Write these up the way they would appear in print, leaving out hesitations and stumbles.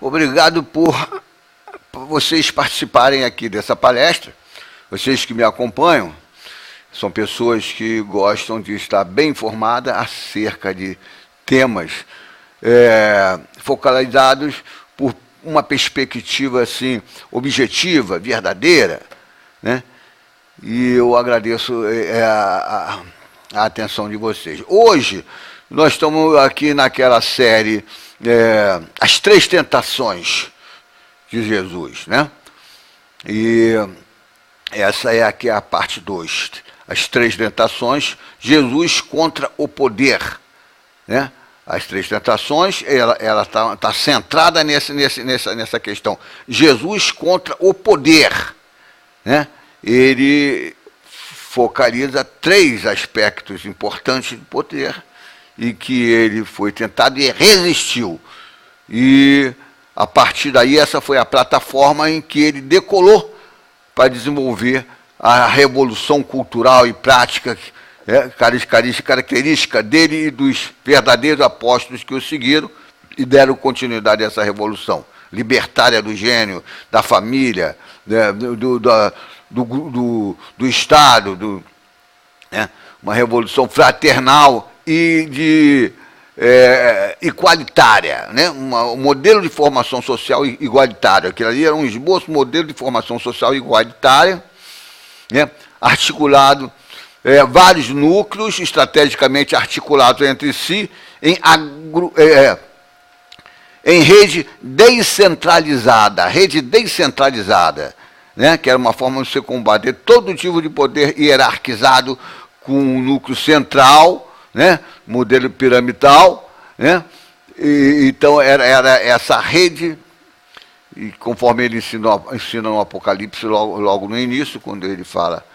Obrigado por vocês participarem aqui dessa palestra. Vocês que me acompanham são pessoas que gostam de estar bem informadas acerca de temas focalizados por uma perspectiva assim, objetiva, verdadeira, né? E eu agradeço a atenção de vocês. Hoje, nós estamos aqui naquela série As Três Tentações de Jesus, né? E essa é aqui a parte 2. As Três Tentações, Jesus contra o poder, né? As Três Tentações, ela tá centrada nessa questão. Jesus contra o poder, né? Ele focaliza 3 aspectos importantes do poder e que ele foi tentado e resistiu. E, a partir daí, essa foi a plataforma em que ele decolou para desenvolver a revolução cultural e prática, característica dele e dos verdadeiros apóstolos que o seguiram e deram continuidade a essa revolução libertária do gênio, da família, do Estado, uma revolução fraternal e igualitária, né? Um modelo de formação social igualitário. Aquilo ali era um esboço, modelo de formação social igualitária, né? Articulado, vários núcleos estrategicamente articulados entre si em rede descentralizada, né? Que era uma forma de se combater todo tipo de poder hierarquizado com um núcleo central, né? Modelo piramidal, né? Então era essa rede, e conforme ele ensina no Apocalipse, logo no início, quando ele fala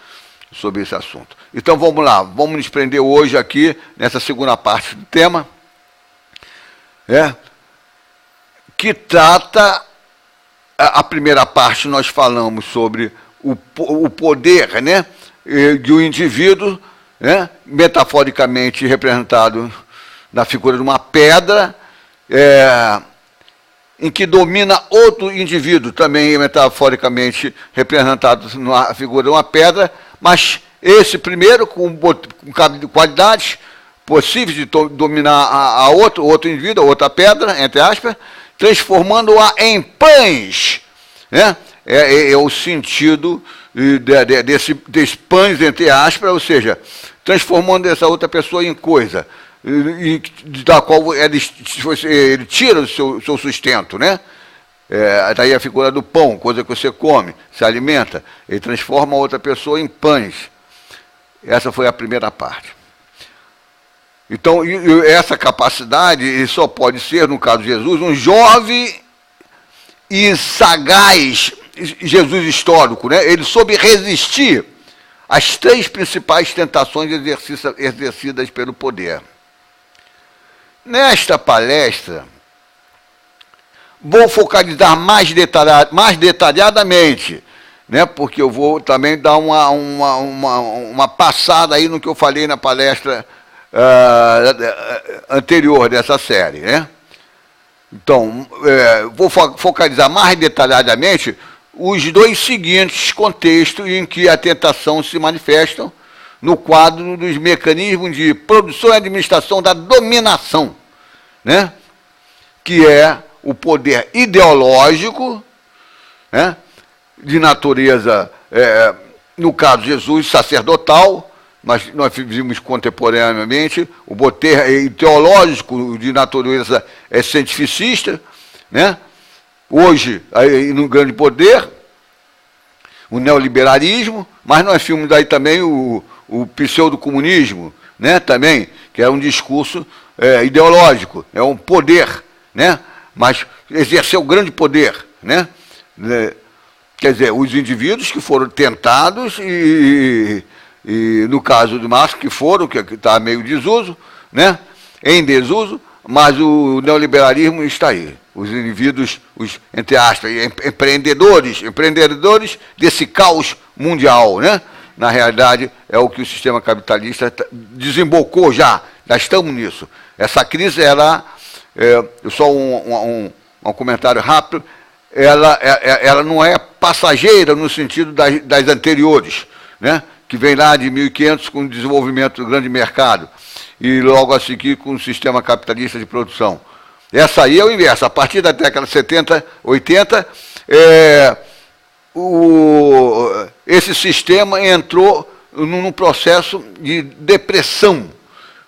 sobre esse assunto. Então vamos lá, vamos nos prender hoje aqui, nessa segunda parte do tema, que trata, a primeira parte nós falamos sobre o poder, né, de um indivíduo, né, metaforicamente representado na figura de uma pedra, em que domina outro indivíduo, também metaforicamente representado na figura de uma pedra, mas esse primeiro com qualidades possíveis de dominar a outro indivíduo, a outra pedra, entre aspas, transformando-a em pães, né? É o sentido desse pães, entre aspas, ou seja, transformando essa outra pessoa em coisa, da qual ele tira o seu sustento, né? Daí a figura do pão, coisa que você come, se alimenta, ele transforma a outra pessoa em pães. Essa foi a primeira parte. Então, essa capacidade só pode ser, no caso de Jesus, um jovem e sagaz Jesus histórico, né? Ele soube resistir às 3 principais tentações exercidas pelo poder. Nesta palestra, vou focalizar mais detalhadamente, né? Porque eu vou também dar uma passada aí no que eu falei na palestra anterior dessa série, né? Então, vou focalizar mais detalhadamente os 2 seguintes contextos em que a tentação se manifesta no quadro dos mecanismos de produção e administração da dominação, né? Que é o poder ideológico, né? De natureza, no caso de Jesus, sacerdotal, mas nós vimos contemporaneamente o poder teológico de natureza cientificista, né? Hoje, no grande poder, o neoliberalismo, mas nós vimos daí também o pseudo-comunismo, né? Também, que é um discurso ideológico, é um poder, né? Mas exerceu grande poder, né? Quer dizer, os indivíduos que foram tentados e no caso do Marx, que está meio desuso, né? Em desuso, mas o neoliberalismo está aí. Os indivíduos, entre aspas, empreendedores desse caos mundial, né? Na realidade, é o que o sistema capitalista desembocou já estamos nisso. Essa crise, ela é só um comentário rápido, ela não é passageira no sentido das anteriores, né? Que vem lá de 1500 com o desenvolvimento do grande mercado e logo a seguir com o sistema capitalista de produção. Essa aí é o inverso. A partir da década de 70, 80, esse sistema entrou num processo de depressão,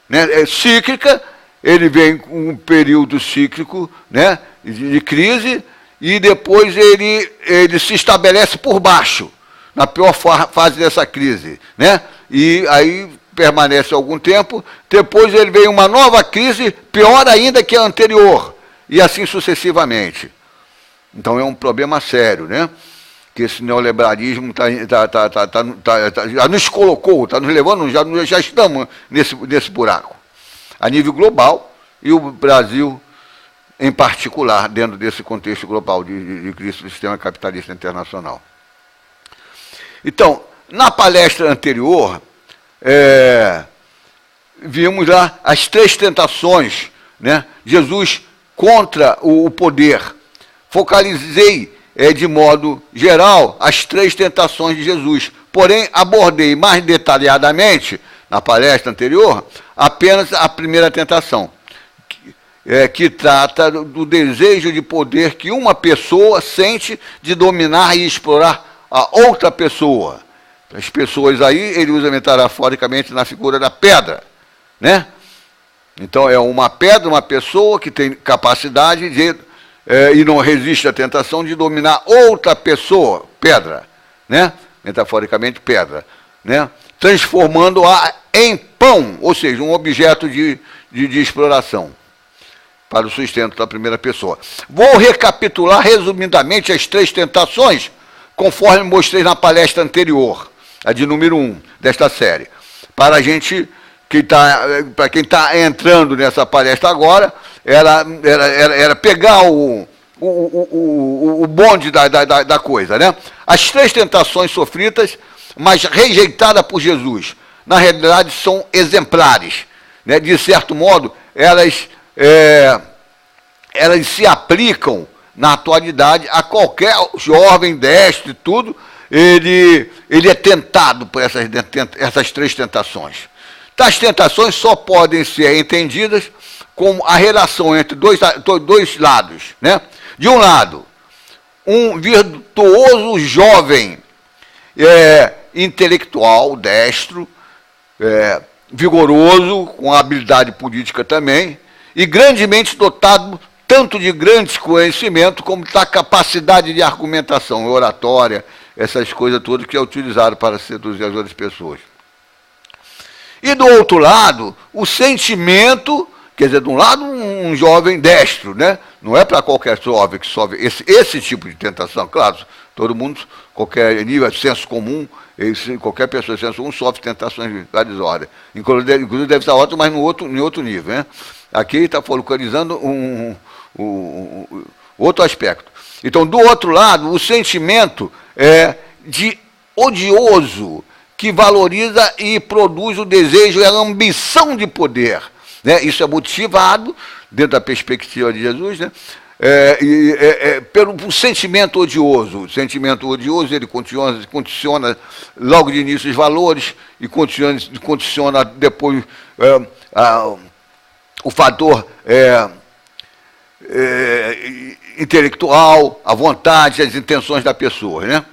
né? Cíclica. Ele vem com um período cíclico, né, de crise, e depois ele se estabelece por baixo, na pior fase dessa crise, né? E aí permanece algum tempo, depois ele vem uma nova crise, pior ainda que a anterior, e assim sucessivamente. Então é um problema sério, né? Que esse neoliberalismo já nos colocou, está nos levando, já estamos nesse buraco, a nível global, e o Brasil em particular, dentro desse contexto global de crise do sistema capitalista internacional. Então, na palestra anterior, vimos lá as 3 tentações, né? Jesus contra o poder. Focalizei, de modo geral, as 3 tentações de Jesus, porém abordei mais detalhadamente, na palestra anterior, apenas a primeira tentação, que trata do desejo de poder que uma pessoa sente de dominar e explorar a outra pessoa. As pessoas aí, ele usa metaforicamente na figura da pedra, né? Então, é uma pedra, uma pessoa que tem capacidade de, e não resiste à tentação de dominar outra pessoa, pedra, né? Metaforicamente, pedra, né? Transformando-a em pão, ou seja, um objeto de exploração para o sustento da primeira pessoa. Vou recapitular resumidamente as 3 tentações, conforme mostrei na palestra anterior, a de número 1 desta série. Para a gente, para quem está entrando nessa palestra agora, era pegar o bonde da coisa, né? As 3 tentações sofridas, mas rejeitadas por Jesus, na realidade são exemplares, né? De certo modo, elas se aplicam na atualidade a qualquer jovem destro e tudo, ele é tentado por essas 3 tentações. Tais tentações só podem ser entendidas como a relação entre dois lados, né? De um lado, um virtuoso jovem intelectual, destro, vigoroso, com habilidade política também, e grandemente dotado tanto de grandes conhecimento como da capacidade de argumentação, oratória, essas coisas todas que é utilizado para seduzir as outras pessoas. E do outro lado, o sentimento, quer dizer, de um lado um jovem destro, né? Não é para qualquer jovem que sofre esse tipo de tentação, claro, todo mundo, qualquer nível, senso comum, qualquer pessoa de senso comum sofre tentações de várias ordens. Inclusive deve estar ótimo, mas em outro nível, né? Aqui está focalizando outro aspecto. Então, do outro lado, o sentimento de odioso, que valoriza e produz o desejo e a ambição de poder, né? Isso é motivado, dentro da perspectiva de Jesus, né? Pelo sentimento odioso. O sentimento odioso, ele condiciona logo de início os valores e condiciona depois o fator intelectual, a vontade, as intenções da pessoa, né?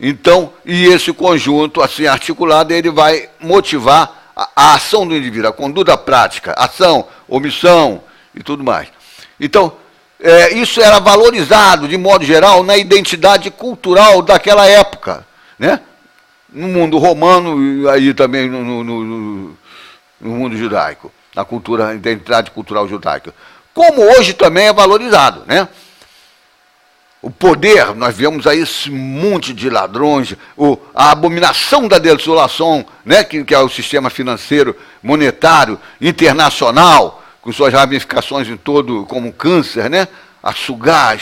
Então, e esse conjunto assim articulado, ele vai motivar a ação do indivíduo, a conduta prática, ação, omissão e tudo mais. Então, isso era valorizado, de modo geral, na identidade cultural daquela época, né? No mundo romano e aí também no mundo judaico, na cultura, identidade cultural judaica. Como hoje também é valorizado, né? O poder, nós vemos aí esse monte de ladrões, a abominação da desolação, né, que é o sistema financeiro, monetário, internacional, com suas ramificações em todo, como câncer, né, a sugar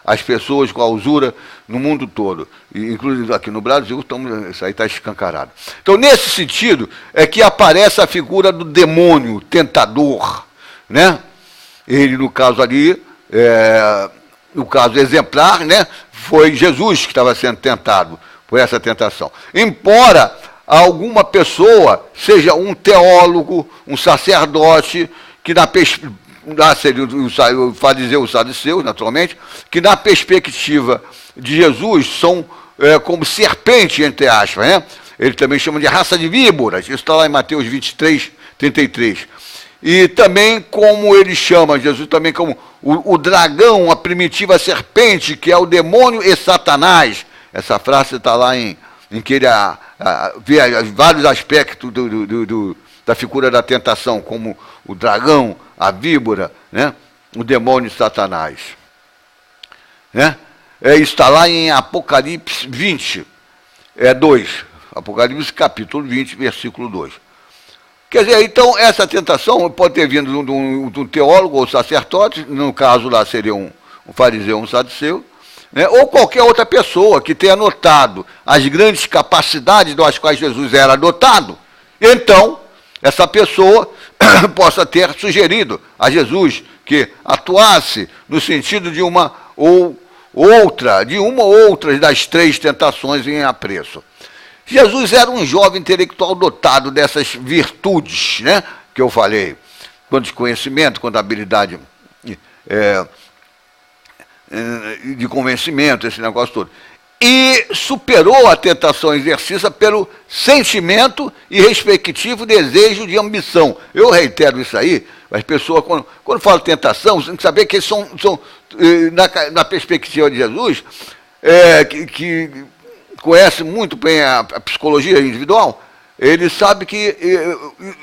as pessoas com a usura no mundo todo. E, inclusive aqui no Brasil, isso aí está escancarado. Então, nesse sentido, é que aparece a figura do demônio tentador, né? Ele, no caso ali, no caso exemplar, né, foi Jesus que estava sendo tentado por essa tentação. Embora alguma pessoa seja um teólogo, um sacerdote, que lá seria o fariseu, os saduceus, naturalmente, que na perspectiva de Jesus são como serpente, entre aspas, né? Ele também chama de raça de víboras, isso está lá em Mateus 23, 33. E também como ele chama, Jesus também como o dragão, a primitiva serpente, que é o demônio e Satanás. Essa frase está lá em que ele vê vários aspectos da figura da tentação, como o dragão, a víbora, né? O demônio e Satanás. Né? Isso está lá em Apocalipse 20, 2. Apocalipse capítulo 20, versículo 2. Quer dizer, então, essa tentação pode ter vindo de um teólogo ou sacerdote, no caso lá seria um fariseu, um saduceu, né? Ou qualquer outra pessoa que tenha notado as grandes capacidades das quais Jesus era dotado, então, essa pessoa possa ter sugerido a Jesus que atuasse no sentido de uma ou outra das três tentações em apreço. Jesus era um jovem intelectual dotado dessas virtudes, né, que eu falei, quanto de conhecimento, quanto de habilidade de convencimento, esse negócio todo. E superou a tentação exercida pelo sentimento e respectivo desejo de ambição. Eu reitero isso aí, as pessoas, quando falam tentação, você tem que saber que eles são na perspectiva de Jesus, que conhece muito bem a psicologia individual, ele sabe que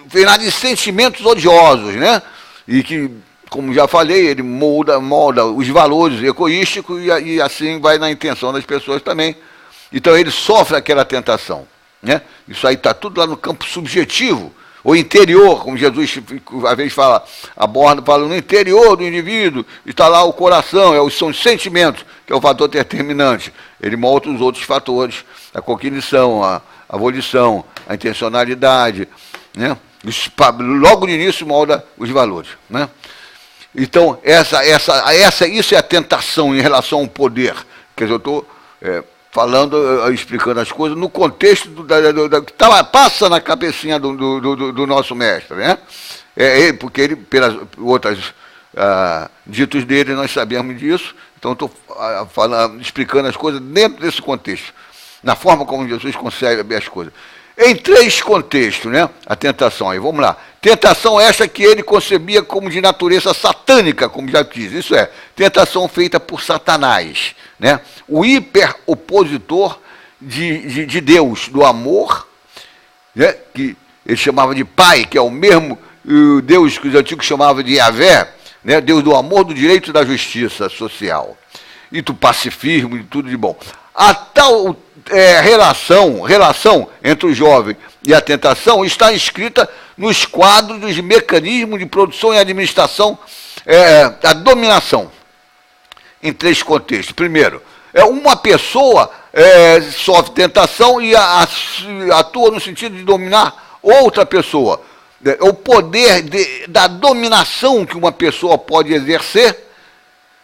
vem lá de sentimentos odiosos, né? E que, como já falei, ele molda os valores egoísticos e assim vai na intenção das pessoas também. Então ele sofre aquela tentação, né? Isso aí está tudo lá no campo subjetivo, ou interior, como Jesus às vezes fala no interior do indivíduo, está lá o coração, são os sentimentos, que é o fator determinante. Ele molda os outros fatores, a cognição, a volição, a intencionalidade, né? Logo no início molda os valores, né? Então, isso é a tentação em relação ao poder. Quer dizer, eu estou explicando as coisas no contexto que passa na cabecinha do nosso mestre, né? Porque ele, pelas outras ditos dele, nós sabemos disso, então estou explicando as coisas dentro desse contexto, na forma como Jesus consegue ver as coisas. Em três contextos, né? A tentação, aí vamos lá. Tentação esta que ele concebia como de natureza satânica, como já disse. Isso é, tentação feita por Satanás, né? O hiperopositor de Deus, do amor, né? Que ele chamava de Pai, que é o mesmo Deus que os antigos chamavam de Yahvé, né? Deus do amor, do direito e da justiça social. E do pacifismo e tudo de bom. A tal relação entre o jovem e a tentação está inscrita nos quadros dos mecanismos de produção e administração da dominação, em três contextos. Primeiro, uma pessoa sofre tentação e atua no sentido de dominar outra pessoa. O poder da dominação que uma pessoa pode exercer,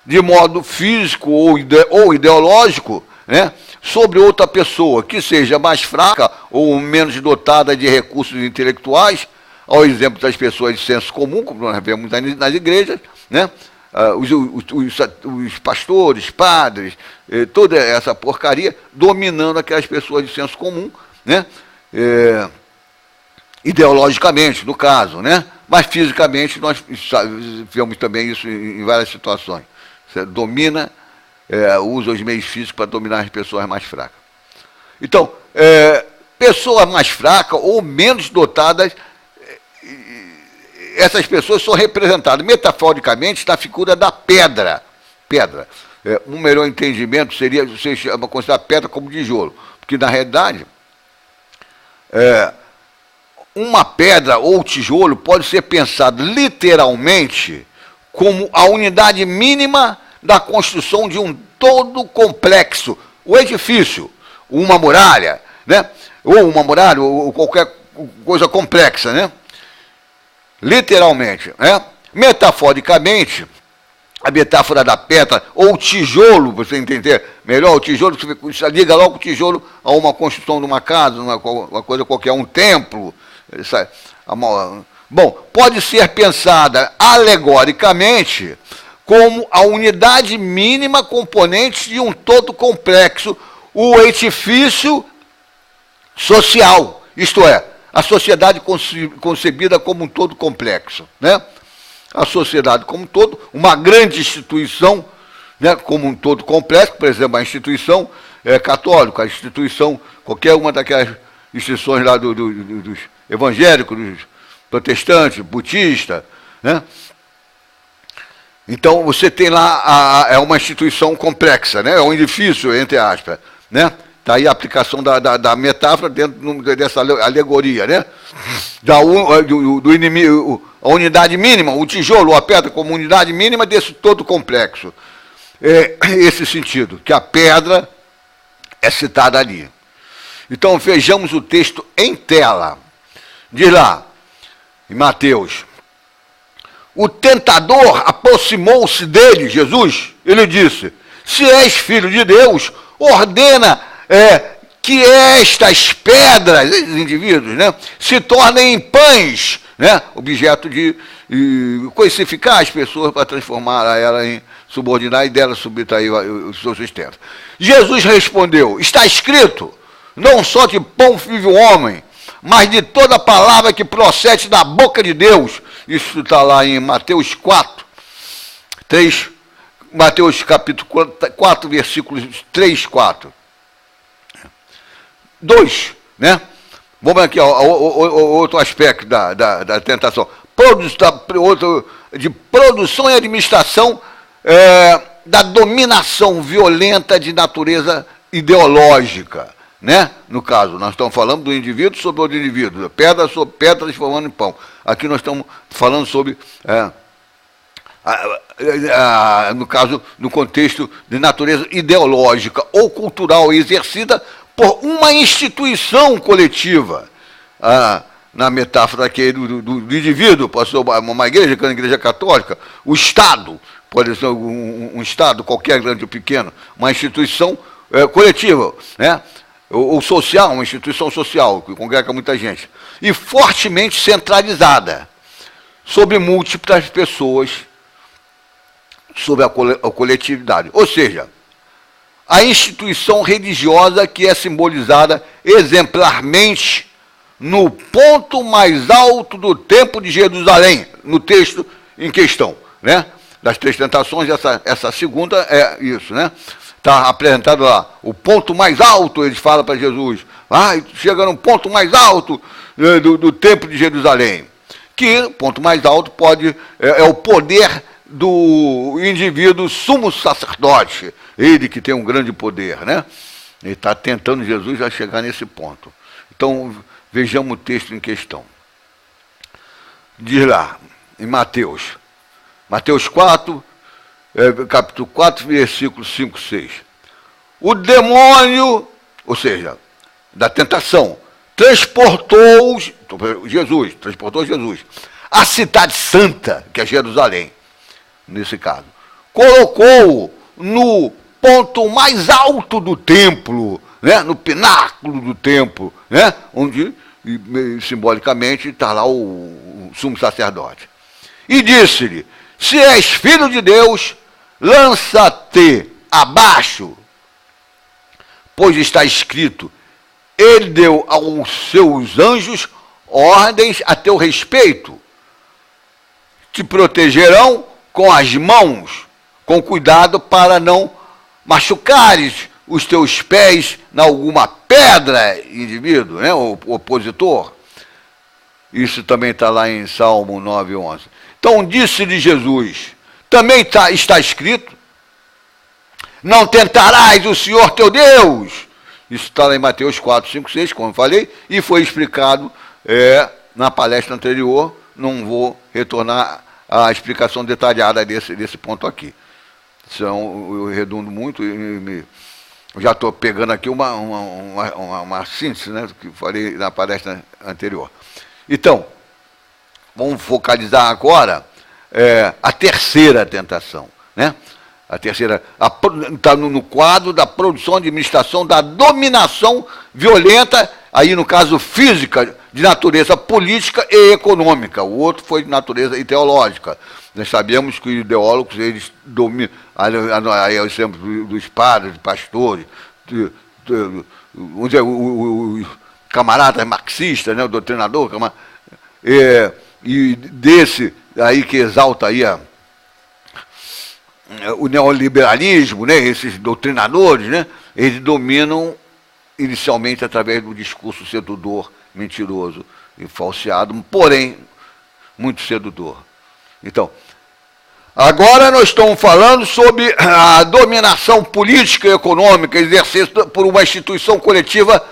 de modo físico ou ideológico, né, sobre outra pessoa que seja mais fraca ou menos dotada de recursos intelectuais, ao exemplo das pessoas de senso comum, como nós vemos nas igrejas, né, os pastores, padres, toda essa porcaria, dominando aquelas pessoas de senso comum, né, ideologicamente, no caso, né, mas fisicamente nós vemos também isso em várias situações. Você domina, usa os meios físicos para dominar as pessoas mais fracas. Então, pessoas mais fracas ou menos dotadas, essas pessoas são representadas metaforicamente na figura da pedra. Um melhor entendimento seria você considerar pedra como tijolo, porque na realidade uma pedra ou tijolo pode ser pensado literalmente como a unidade mínima da construção de um todo complexo, o edifício, uma muralha, né? ou qualquer coisa complexa, né? Literalmente, né? Metaforicamente, a metáfora da pedra, ou o tijolo, você entender melhor, o tijolo, você liga logo o tijolo a uma construção de uma casa, uma coisa qualquer, um templo. Bom, pode ser pensada alegoricamente como a unidade mínima componente de um todo complexo, o edifício social, isto é, a sociedade concebida como um todo complexo, né? A sociedade como um todo, uma grande instituição, né, como um todo complexo, por exemplo, a instituição católica, a instituição, qualquer uma daquelas instituições lá dos evangélicos, dos protestantes, budistas, né? Então, você tem lá, é uma instituição complexa, né? É um edifício, entre aspas, né? Está aí a aplicação da metáfora dentro dessa alegoria, né? Do inimigo, a unidade mínima, o tijolo, a pedra como unidade mínima desse todo complexo. É esse sentido, que a pedra é citada ali. Então, vejamos o texto em tela. Diz lá, em Mateus: o tentador aproximou-se dele, Jesus, ele disse: se és filho de Deus, ordena que estas pedras, esses indivíduos, né, se tornem em pães, né, objeto de coisificar as pessoas para transformar ela em subordinar e dela subtrair o seu sustento. Jesus respondeu: está escrito, não só de pão vive o homem, mas de toda palavra que procede da boca de Deus. Isso está lá em Mateus 4, 3, Mateus capítulo 4, versículos 3, 4. 2, né? Vamos aqui, outro aspecto da tentação. De produção e administração da dominação violenta de natureza ideológica, né? No caso, nós estamos falando do indivíduo sobre o outro indivíduo, pedra sobre pedra transformando em pão. Aqui nós estamos falando sobre, no caso, no contexto de natureza ideológica ou cultural exercida por uma instituição coletiva. Na metáfora aqui do indivíduo, pode ser uma igreja, que é uma igreja católica, o Estado, pode ser um Estado, qualquer grande ou pequeno, uma instituição coletiva, né? Ou social, uma instituição social, que congrega muita gente, e fortemente centralizada, sobre múltiplas pessoas, sobre a coletividade. Ou seja, a instituição religiosa que é simbolizada exemplarmente no ponto mais alto do templo de Jerusalém, no texto em questão, né? Das 3 tentações, essa segunda é isso, né? Está apresentado lá, o ponto mais alto, eles falam para Jesus, chega no ponto mais alto do templo de Jerusalém, que o ponto mais alto é o poder do indivíduo sumo sacerdote, ele que tem um grande poder, né? Ele está tentando Jesus a chegar nesse ponto. Então, vejamos o texto em questão. Diz lá, em Mateus 4, capítulo 4, versículos 5, 6. O demônio, ou seja, da tentação, transportou Jesus à cidade santa, que é Jerusalém, nesse caso. Colocou-o no ponto mais alto do templo, né, no pináculo do templo, né, onde simbolicamente está lá o sumo sacerdote. E disse-lhe: se és filho de Deus, lança-te abaixo, pois está escrito, ele deu aos seus anjos ordens a teu respeito, te protegerão com as mãos, com cuidado para não machucares os teus pés em alguma pedra, indivíduo, né, o opositor. Isso também está lá em Salmo 9, 11. Então disse-lhe Jesus, também está escrito, não tentarás o Senhor teu Deus. Isso está lá em Mateus 4, 5, 6, como eu falei, e foi explicado na palestra anterior. Não vou retornar à explicação detalhada desse ponto aqui. Senão eu redundo muito e já estou pegando aqui uma síntese, né, do que falei na palestra anterior. Então, vamos focalizar agora a terceira tentação, né? A terceira está no quadro da produção, administração, da dominação violenta, aí no caso física, de natureza política e econômica. O outro foi de natureza ideológica. Nós sabemos que os ideólogos, eles dominam, aí é o exemplo dos padres, dos pastores, o camarada marxista, né, o doutrinador, e desse aí que exalta aí o neoliberalismo, né, esses doutrinadores, né, eles dominam inicialmente através do discurso sedutor, mentiroso e falseado, porém muito sedutor. Então, agora nós estamos falando sobre a dominação política e econômica exercida por uma instituição coletiva,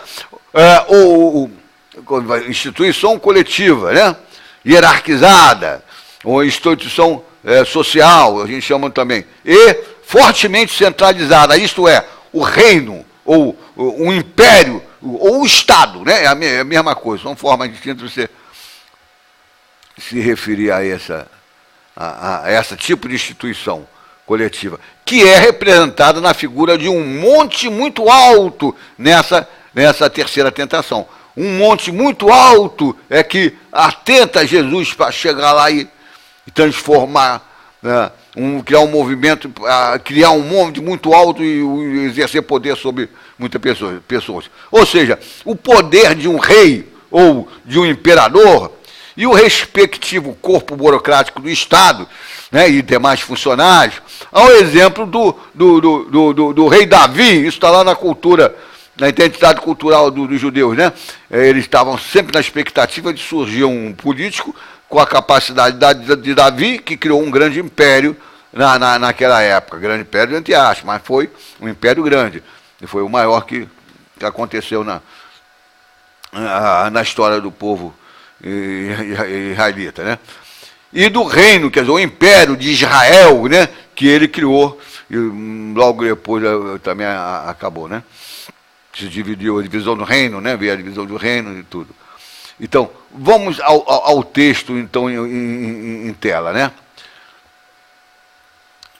instituição coletiva, né, hierarquizada, ou instituição social, a gente chama também, e fortemente centralizada, isto é, o reino, ou o império, ou o Estado, né? É a mesma coisa, são formas distintas de você se referir a essa tipo de instituição coletiva, que é representada na figura de um monte muito alto nessa terceira tentação. Um monte muito alto é que atenta Jesus para chegar lá e transformar, né, criar um movimento, criar um monte muito alto e exercer poder sobre muitas pessoas. Ou seja, o poder de um rei ou de um imperador e o respectivo corpo burocrático do Estado, né, e demais funcionários, ao exemplo do rei Davi. Isso está lá na cultura, na identidade cultural dos judeus, né? Eles estavam sempre na expectativa de surgir um político com a capacidade de Davi, que criou um grande império naquela época. Grande império, entre aspas, mas foi um império grande. E foi o maior que aconteceu na história do povo israelita, né? E do reino, quer dizer, o império de Israel, né, que ele criou, e logo depois também acabou, né? Se dividiu, a divisão do reino, né? Veio a divisão do reino e tudo. Então, vamos ao texto, então, em tela, né?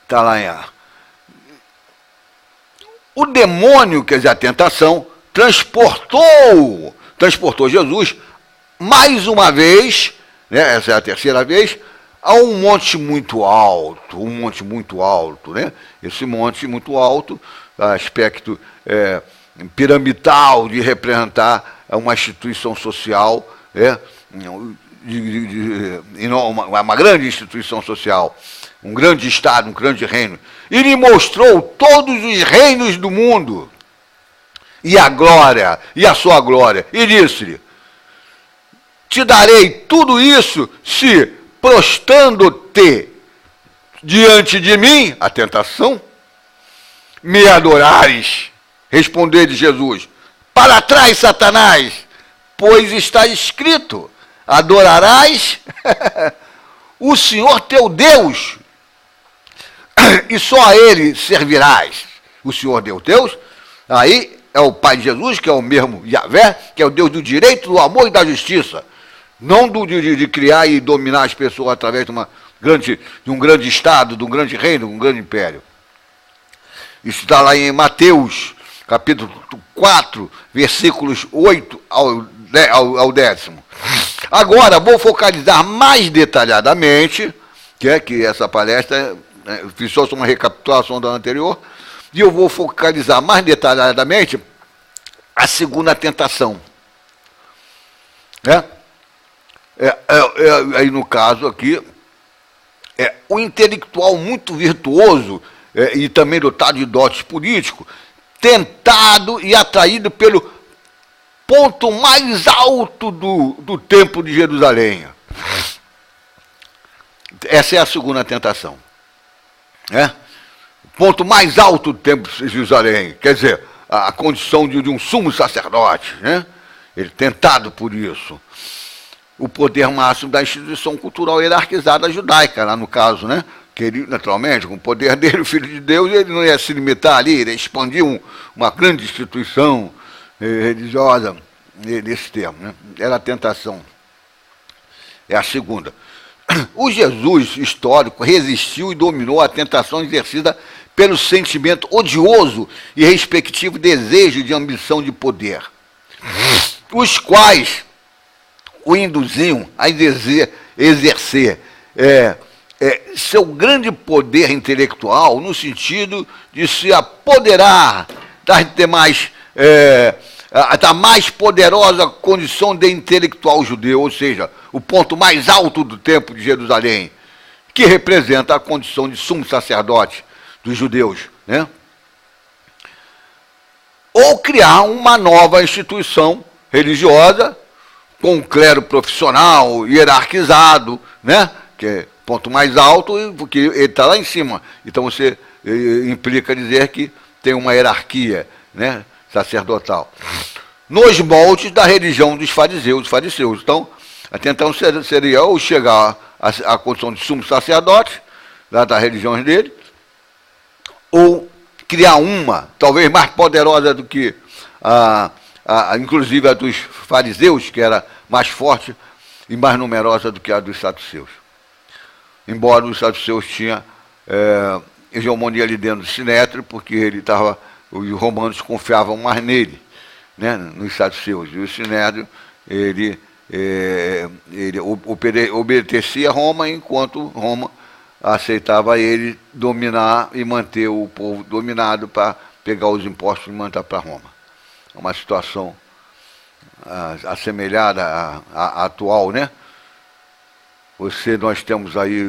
Está lá em ar. O demônio, quer dizer, a tentação, transportou Jesus, mais uma vez, né? Essa é a terceira vez, a um monte muito alto, né? Esse monte muito alto, aspecto piramidal de representar uma instituição social, uma grande instituição social, um grande Estado, um grande reino. E lhe mostrou todos os reinos do mundo, e a glória, e a sua glória, e disse-lhe: te darei tudo isso se, prostrando-te diante de mim, a tentação, me adorares. Respondeu-lhe Jesus: para trás, Satanás, pois está escrito: adorarás o Senhor teu Deus, e só a Ele servirás. O Senhor Deus, aí é o Pai de Jesus, que é o mesmo Yahvé, que é o Deus do direito, do amor e da justiça. Não de criar e dominar as pessoas através de um grande Estado, de um grande reino, de um grande império. Isso está lá em Mateus, capítulo 4, versículos 8 ao 10º. Agora, vou focalizar mais detalhadamente, que essa palestra, fiz só uma recapitulação da anterior, e eu vou focalizar mais detalhadamente a segunda tentação. Aí no caso aqui, o intelectual muito virtuoso e também dotado de dotes políticos, tentado e atraído pelo ponto mais alto do Templo de Jerusalém. Essa é a segunda tentação. O ponto mais alto do Templo de Jerusalém, quer dizer, a condição de um sumo sacerdote, né? Ele tentado por isso. O poder máximo da instituição cultural hierarquizada judaica, lá no caso, né? Que ele, naturalmente, com o poder dele, o Filho de Deus, ele não ia se limitar ali, ele ia expandir uma grande instituição religiosa, nesse termo, né? Era a tentação. É a segunda. O Jesus histórico resistiu e dominou a tentação exercida pelo sentimento odioso e respectivo desejo de ambição de poder, os quais o induziam a exercer seu grande poder intelectual no sentido de se apoderar das demais, da mais poderosa condição de intelectual judeu, ou seja, o ponto mais alto do Templo de Jerusalém, que representa a condição de sumo sacerdote dos judeus, né? Ou criar uma nova instituição religiosa com um clero profissional, hierarquizado, né? Que é ponto mais alto, porque ele está lá em cima. Então você implica dizer que tem uma hierarquia, né, sacerdotal. Nos moldes da religião dos fariseus. Então, a tentação seria ou chegar à condição de sumo sacerdote, da religião dele, ou criar uma, talvez mais poderosa do que, inclusive, a dos fariseus, que era mais forte e mais numerosa do que a dos saduceus. Embora os saduceus tinham hegemonia ali dentro do Sinédrio, porque os romanos confiavam mais nele, né, nos saduceus. E o Sinédrio, ele obedecia a Roma, enquanto Roma aceitava ele dominar e manter o povo dominado para pegar os impostos e mandar para Roma. É uma situação assemelhada à atual, né? Nós temos aí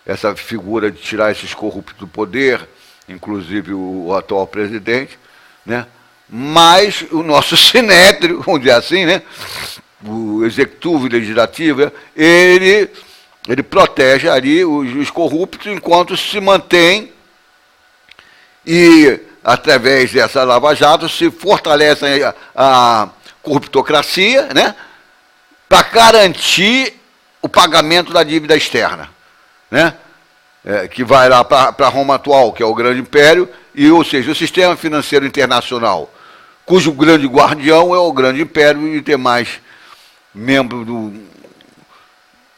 essa figura de tirar esses corruptos do poder, inclusive o atual presidente, né? Mas o nosso Sinédrio, vamos dizer assim, né? O executivo e legislativo, ele protege ali os corruptos enquanto se mantém e, através dessa lava-jato, se fortalece a corruptocracia, né? Para garantir o pagamento da dívida externa, né? Que vai lá para Roma atual, que é o grande império, ou seja, o sistema financeiro internacional, cujo grande guardião é o grande império e demais membros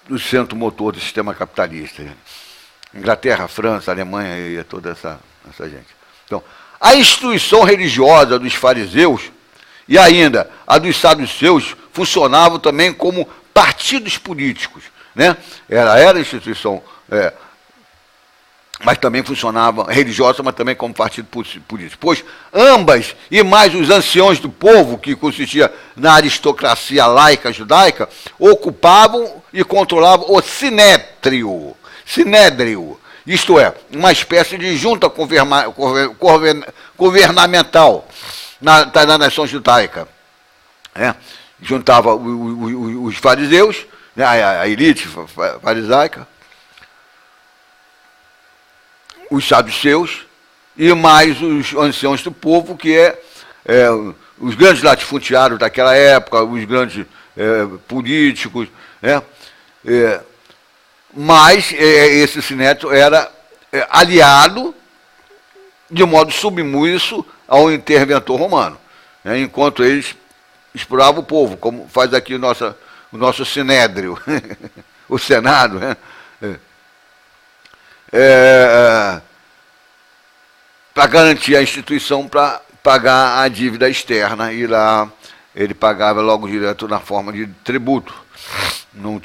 do centro motor do sistema capitalista. Inglaterra, França, Alemanha e toda essa gente. Então, a instituição religiosa dos fariseus e ainda a dos saduceus funcionavam também como partidos políticos, né? Era a instituição, mas também funcionava religiosa, mas também como partido político. Pois ambas, e mais os anciãos do povo, que consistia na aristocracia laica judaica, ocupavam e controlavam o sinédrio, isto é, uma espécie de junta governamental da nação judaica. Juntava os fariseus, né, a elite farisaica, os saduceus e mais os anciãos do povo, que os grandes latifundiários daquela época, os grandes políticos, né? Mas esse sinédrio era aliado, de modo submisso, ao interventor romano, né? Enquanto eles exploravam o povo, como faz aqui o nosso sinédrio, o Senado, né? Para garantir a instituição para pagar a dívida externa, e lá ele pagava logo direto na forma de tributo. Não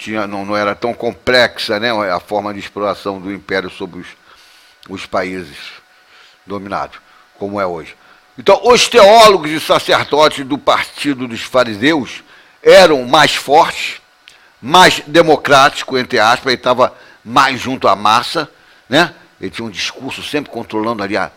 era tão complexa, né, a forma de exploração do império sobre os países dominados, como é hoje. Então, os teólogos e sacerdotes do partido dos fariseus eram mais fortes, mais democráticos, entre aspas, ele estava mais junto à massa, né? Ele tinha um discurso sempre controlando ali a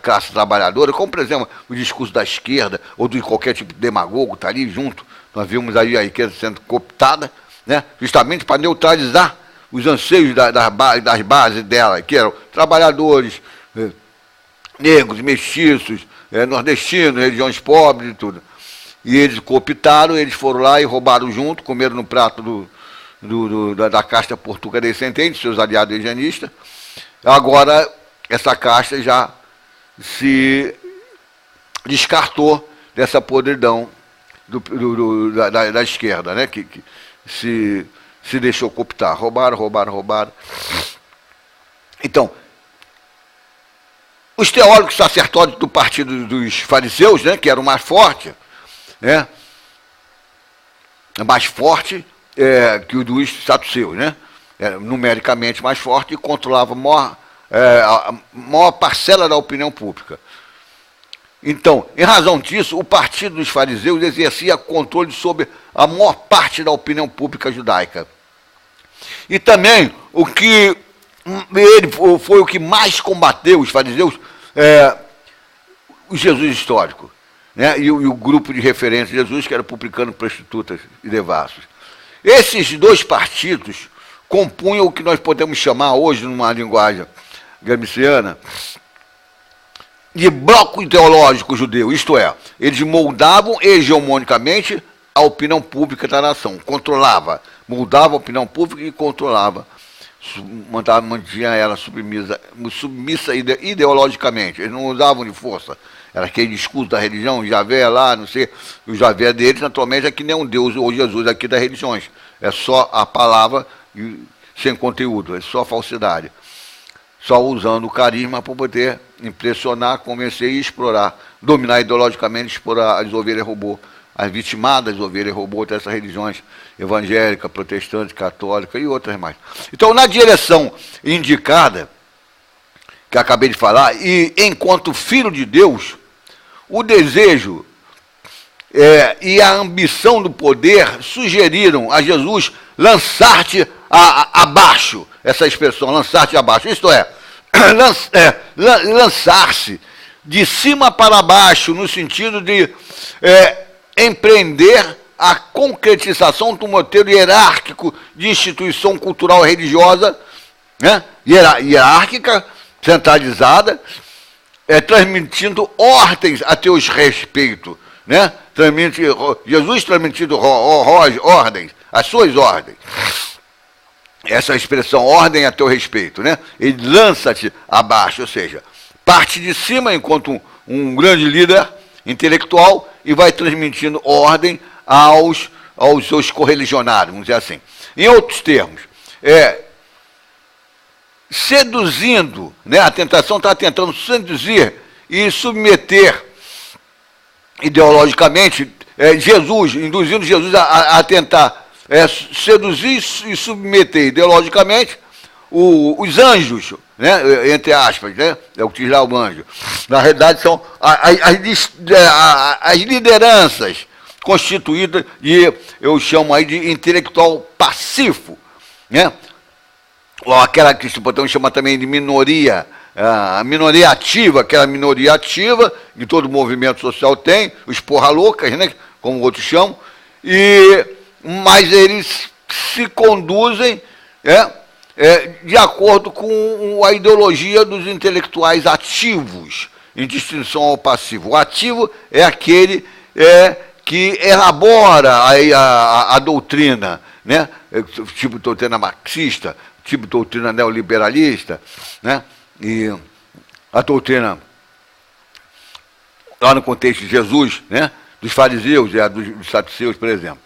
classe trabalhadora, como, por exemplo, o discurso da esquerda ou de qualquer tipo de demagogo, está ali junto. Nós vimos aí a riqueza sendo cooptada, né? Justamente para neutralizar os anseios das bases dela, que eram trabalhadores, negros, mestiços, nordestinos, regiões pobres e tudo. E eles cooptaram, eles foram lá e roubaram junto, comeram no prato da casta portuguesa descendente, seus aliados higienistas. Agora, essa casta já se descartou dessa podridão da esquerda, né? que se se deixou cooptar. Roubaram. Então, os teólogos sacerdotes do partido dos fariseus, né, que era o mais forte, né, mais forte que o dos saduceus, né, era numericamente mais forte e controlava a maior parcela da opinião pública. Então, em razão disso, o partido dos fariseus exercia controle sobre a maior parte da opinião pública judaica. E também, ele foi o que mais combateu, os fariseus, o Jesus histórico, né? E o grupo de referência de Jesus, que era publicano, prostitutas e devassos. Esses dois partidos compunham o que nós podemos chamar hoje, numa linguagem gramsciana, de bloco ideológico judeu, isto é, eles moldavam hegemonicamente a opinião pública da nação, moldava a opinião pública e controlava, mantinha ela submissa ideologicamente, eles não usavam de força, era aquele discurso da religião, Javé lá, não sei, o Javé deles naturalmente é que nem um Deus ou Jesus aqui das religiões, é só a palavra sem conteúdo, é só falsidade. Só usando o carisma para poder impressionar, convencer e explorar, dominar ideologicamente, explorar as ovelhas robô, as vitimadas ovelhas robô dessas religiões evangélica, protestante, católica e outras mais. Então, na direção indicada, que acabei de falar, e enquanto filho de Deus, o desejo e a ambição do poder sugeriram a Jesus lançar-te abaixo, essa expressão, lançar-te abaixo, isto é, lançar-se de cima para baixo, no sentido de empreender a concretização do modelo hierárquico de instituição cultural e religiosa, né? Hierárquica, centralizada, transmitindo ordens a teu respeito, né? Jesus transmitindo ordens, as suas ordens. Essa expressão, ordem a teu respeito, né? Ele lança-te abaixo, ou seja, parte de cima enquanto um grande líder intelectual e vai transmitindo ordem aos seus correligionários, vamos dizer assim. Em outros termos, seduzindo, né? A tentação está tentando seduzir e submeter ideologicamente induzindo Jesus a tentar seduzir e submeter ideologicamente os anjos, né, entre aspas, né, é o que diz lá o anjo. Na realidade, são as lideranças constituídas de, eu chamo aí de intelectual passivo, né, ou aquela que podemos chamar também de minoria, a minoria ativa, aquela minoria ativa que todo movimento social tem, os porra loucas, né, como outros chamam, mas eles se conduzem de acordo com a ideologia dos intelectuais ativos, em distinção ao passivo. O ativo é aquele que elabora a doutrina, né? Tipo doutrina marxista, tipo doutrina neoliberalista, né? E a doutrina, lá no contexto de Jesus, né? Dos fariseus e dos saduceus, por exemplo.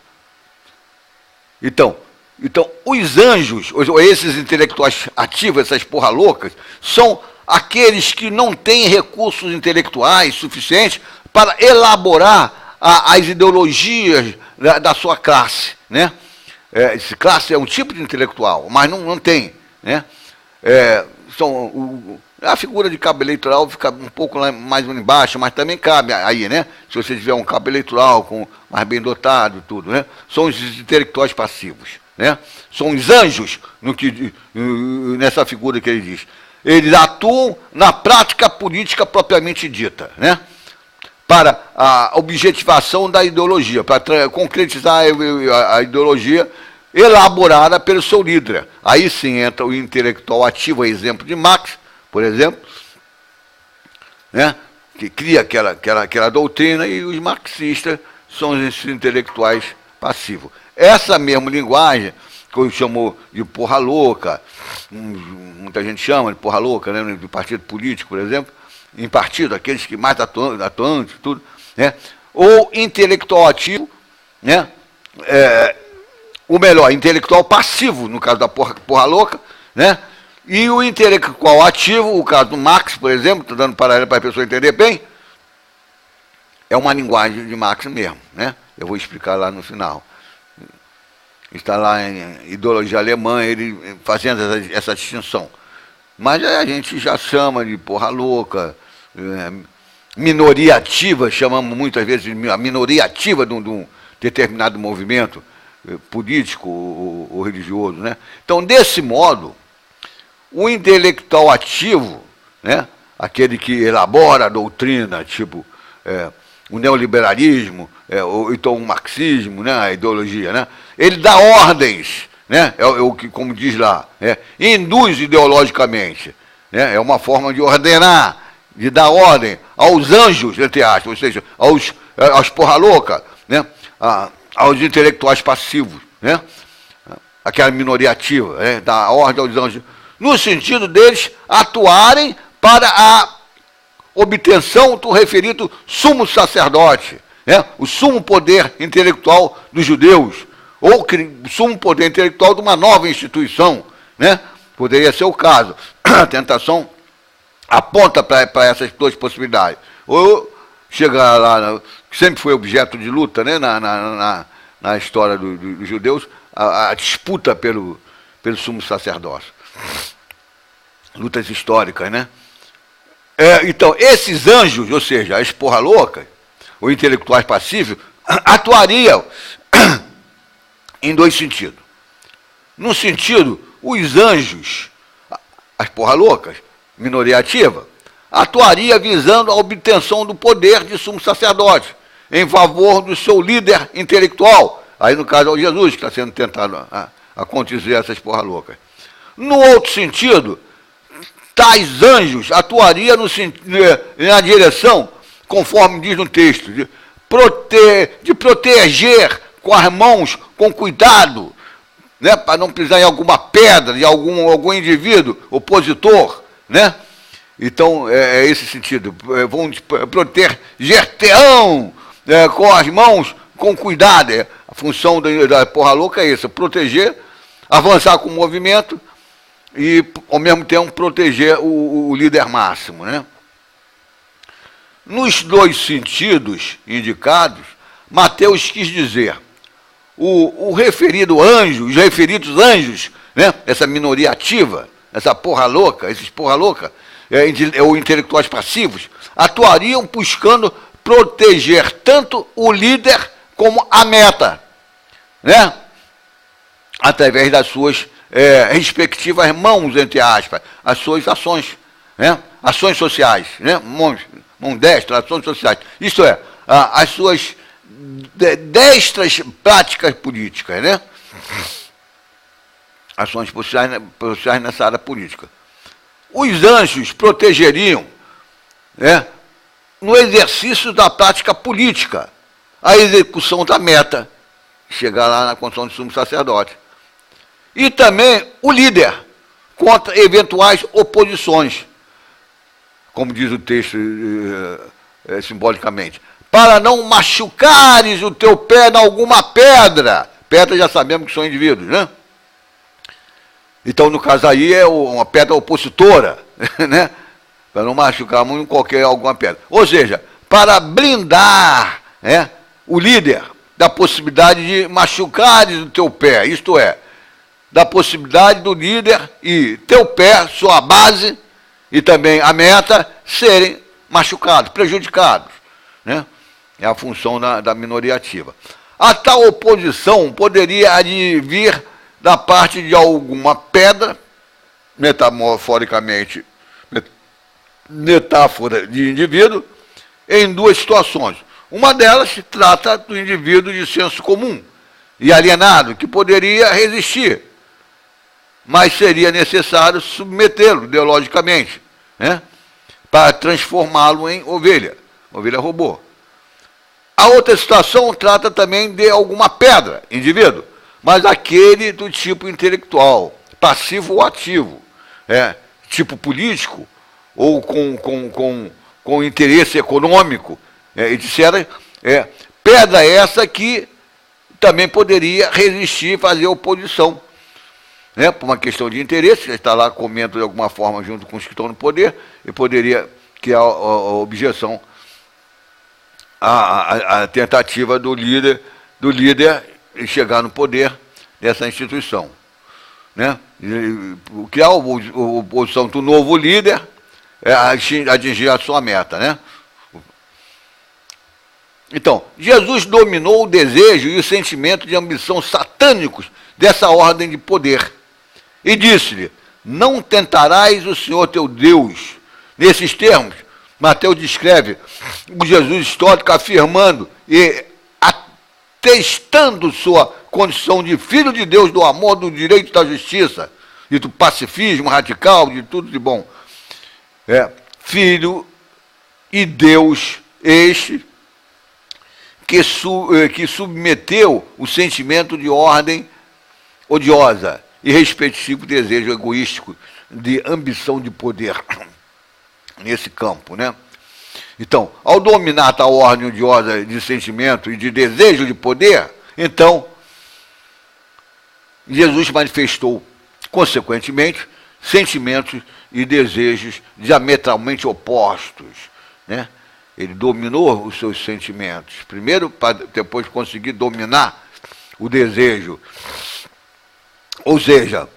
Então, os anjos, esses intelectuais ativos, essas porra loucas, são aqueles que não têm recursos intelectuais suficientes para elaborar as ideologias da sua classe, né? Essa classe é um tipo de intelectual, mas não tem, né? A figura de cabo eleitoral fica um pouco mais embaixo, mas também cabe aí, né? Se você tiver um cabo eleitoral mais bem dotado e tudo, né? São os intelectuais passivos, né? São os anjos nessa figura que ele diz. Eles atuam na prática política propriamente dita, né? Para a objetivação da ideologia, para concretizar a ideologia elaborada pelo seu líder. Aí sim entra o intelectual ativo, exemplo de Marx, por exemplo, né, que cria aquela doutrina, e os marxistas são esses intelectuais passivos. Essa mesma linguagem, que eu chamo de porra louca, muita gente chama de porra louca, né, do partido político, por exemplo, em partido, aqueles que mais atuantes, tudo, né, ou intelectual ativo, né, o melhor, intelectual passivo, no caso da porra louca, né? E o intelectual ativo, o caso do Marx, por exemplo, estou dando paralelo para a pessoa entender bem, é uma linguagem de Marx mesmo, né? Eu vou explicar lá no final. Está lá em Ideologia Alemã, ele fazendo essa distinção. Mas a gente já chama de porra louca, minoria ativa, chamamos muitas vezes de a minoria ativa de um determinado movimento político ou religioso, né? Então, desse modo, o intelectual ativo, né, aquele que elabora a doutrina, tipo o neoliberalismo, ou então o marxismo, né, a ideologia, né, ele dá ordens, né, é o que, como diz lá, induz ideologicamente, né, é uma forma de ordenar, de dar ordem aos anjos, entre aspas, ou seja, aos porra louca, né, aos intelectuais passivos, né, aquela minoria ativa, né, dá ordem aos anjos, no sentido deles atuarem para a obtenção do referido sumo sacerdote, né? O sumo poder intelectual dos judeus, ou o sumo poder intelectual de uma nova instituição, né? Poderia ser o caso. A tentação aponta para essas duas possibilidades. Ou chegar lá, que sempre foi objeto de luta, né? na história dos judeus, a disputa pelo sumo sacerdócio. Lutas históricas, né? Então, esses anjos, ou seja, as porra loucas, ou intelectuais passivos, atuariam em dois sentidos. Num sentido, os anjos, as porra loucas, minoria ativa, atuaria visando a obtenção do poder de sumo sacerdote, em favor do seu líder intelectual, aí no caso é o Jesus, que está sendo tentado acontecer essas porra loucas. No outro sentido, tais anjos atuariam na direção, conforme diz no texto, de proteger com as mãos, com cuidado, né, para não pisar em alguma pedra de algum indivíduo opositor, né? Então, é esse sentido. Vão proteger-te-ão com as mãos, com cuidado. A função da porra louca é essa, proteger, avançar com o movimento, e, ao mesmo tempo, proteger o líder máximo, né? Nos dois sentidos indicados, Mateus quis dizer, os referidos anjos, né? Essa minoria ativa, essa porra louca, esses porra louca, ou intelectuais passivos, atuariam buscando proteger tanto o líder como a meta, né? Através das suas respectivas mãos, entre aspas, as suas ações, né? Ações sociais, né? Mão destra, ações sociais. Isto é, as suas destras práticas políticas, né? Ações sociais nessa área política. Os anjos protegeriam, né, no exercício da prática política, a execução da meta, chegar lá na condição de sumo sacerdote. E também o líder, contra eventuais oposições, como diz o texto simbolicamente, para não machucares o teu pé em alguma pedra. Pedra já sabemos que são indivíduos, né? Então, no caso aí, é uma pedra opositora, né? Para não machucar muito alguma pedra. Ou seja, para blindar, né, o líder da possibilidade de machucares o teu pé, isto é, da possibilidade do líder e teu pé, sua base e também a meta serem machucados, prejudicados, né? É a função da minoria ativa. A tal oposição poderia advir da parte de alguma pedra, metaforicamente, metáfora de indivíduo, em duas situações. Uma delas se trata do indivíduo de senso comum e alienado, que poderia resistir, mas seria necessário submetê-lo ideologicamente, né, para transformá-lo em ovelha robô. A outra situação trata também de alguma pedra, indivíduo, mas aquele do tipo intelectual, passivo ou ativo, tipo político, ou com interesse econômico, etc. Pedra essa que também poderia resistir, fazer oposição, né, por uma questão de interesse, já está lá comendo de alguma forma junto com os que estão no poder, e poderia criar a objeção à tentativa do líder chegar no poder dessa instituição, né? Criar a oposição do novo líder, atingir a sua meta, né? Então, Jesus dominou o desejo e o sentimento de ambição satânicos dessa ordem de poder e disse-lhe: não tentarás o Senhor teu Deus. Nesses termos, Mateus descreve o Jesus histórico afirmando e atestando sua condição de filho de Deus, do amor, do direito, da justiça e do pacifismo radical, de tudo de bom. Filho e Deus este que submeteu o sentimento de ordem odiosa e respectivo desejo egoístico de ambição de poder nesse campo, né? Então, ao dominar a ordem odiosa de sentimento e de desejo de poder, então, Jesus manifestou, consequentemente, sentimentos e desejos diametralmente opostos, né? Ele dominou os seus sentimentos, primeiro para depois conseguir dominar o desejo. Ou seja,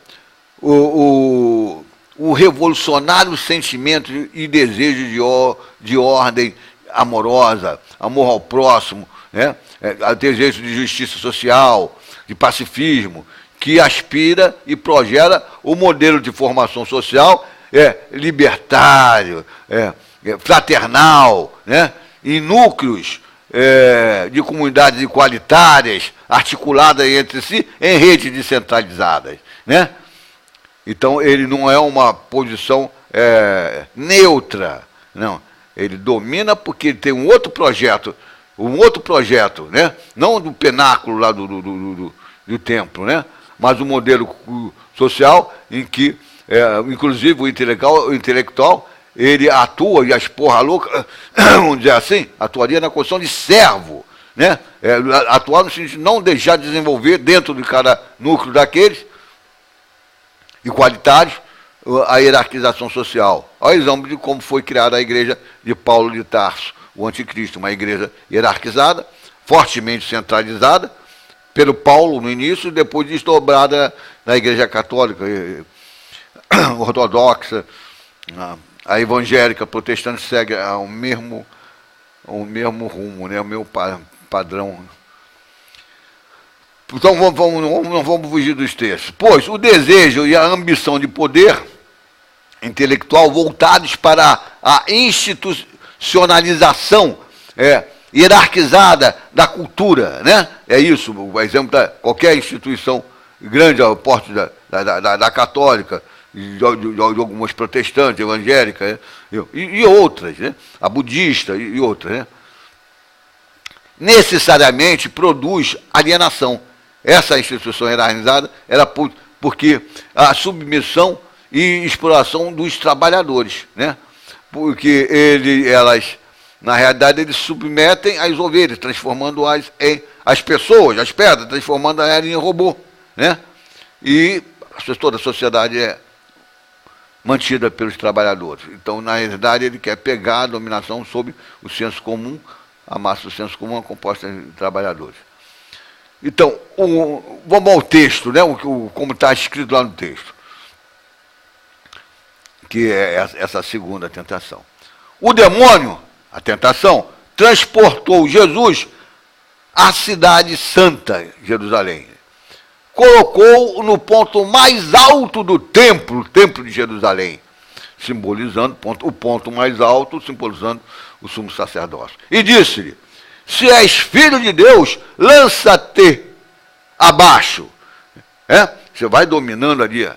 o revolucionário sentimento e desejo de ordem amorosa, amor ao próximo, né? Desejo de justiça social, de pacifismo, que aspira e projeta o modelo de formação social libertário, fraternal, né? Em núcleos de comunidades igualitárias, articuladas entre si em redes descentralizadas, né? Então, ele não é uma posição neutra, não. Ele domina porque ele tem um outro projeto, né? Não do penáculo lá do templo, né? Mas um modelo social em que, inclusive, o intelectual, ele atua, e as porra louca, vamos dizer assim, atuaria na condição de servo, né? Atuar no sentido de não deixar de desenvolver dentro de cada núcleo daqueles igualitários a hierarquização social. Olha o exemplo de como foi criada a igreja de Paulo de Tarso, o anticristo, uma igreja hierarquizada, fortemente centralizada pelo Paulo no início, e depois desdobrada na igreja católica, ortodoxa, a evangélica, protestante segue o mesmo rumo, né? O meu padrão. Então, não vamos fugir dos textos. Pois o desejo e a ambição de poder intelectual voltados para a institucionalização hierarquizada da cultura, né? É isso, o exemplo da qualquer instituição grande ao porte da católica, de algumas protestantes, evangélicas, e outras, né? A budista e outras, né? Necessariamente produz alienação. Essa instituição hierarquizada era porque a submissão e exploração dos trabalhadores, né? Porque elas, na realidade, eles submetem as ovelhas, transformando-as em as pessoas, as pedras, transformando elas em robô, né? E toda a sociedade é mantida pelos trabalhadores. Então, na realidade, ele quer pegar a dominação sobre o senso comum. A massa do senso comum é composta de trabalhadores. Então, vamos ao texto, né? Como está escrito lá no texto, que é essa segunda tentação. O demônio, a tentação, transportou Jesus à cidade santa, Jerusalém. Colocou no ponto mais alto do templo, o templo de Jerusalém, simbolizando o ponto mais alto, simbolizando o sumo sacerdócio. E disse-lhe: se és filho de Deus, lança-te abaixo. Você vai dominando ali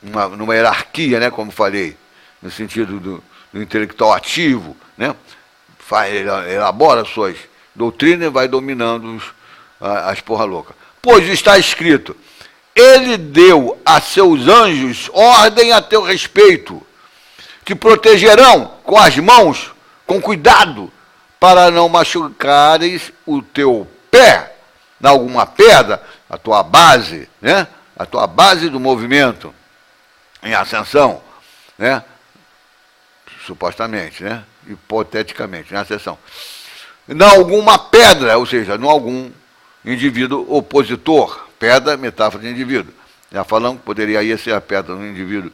numa hierarquia, né, como falei, no sentido do intelectual ativo, né? Elabora suas doutrinas e vai dominando as porra louca. Pois está escrito: ele deu a seus anjos ordem a teu respeito, que protegerão com as mãos, com cuidado, para não machucares o teu pé em alguma pedra, a tua base, né? A tua base do movimento em ascensão, né? Supostamente, né? Hipoteticamente, em ascensão. Em alguma pedra, ou seja, em algum indivíduo opositor. Pedra, metáfora de indivíduo. Já falamos que poderia ser a pedra de um indivíduo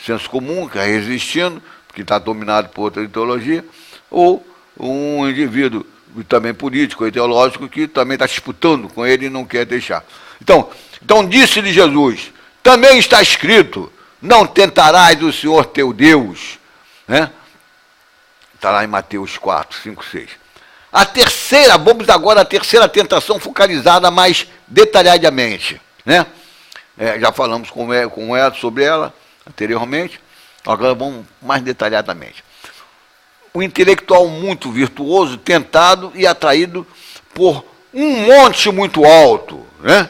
senso comum, que está resistindo, que está dominado por outra ideologia, ou um indivíduo também político, ideológico, que também está disputando com ele e não quer deixar. Então disse-lhe Jesus, também está escrito, não tentarás o Senhor teu Deus. Né? Está lá em Mateus 4, 5, 6. A terceira, vamos agora à terceira tentação focalizada mais detalhadamente. Né? Já falamos sobre ela anteriormente, agora vamos mais detalhadamente. O intelectual muito virtuoso, tentado e atraído por um monte muito alto, né?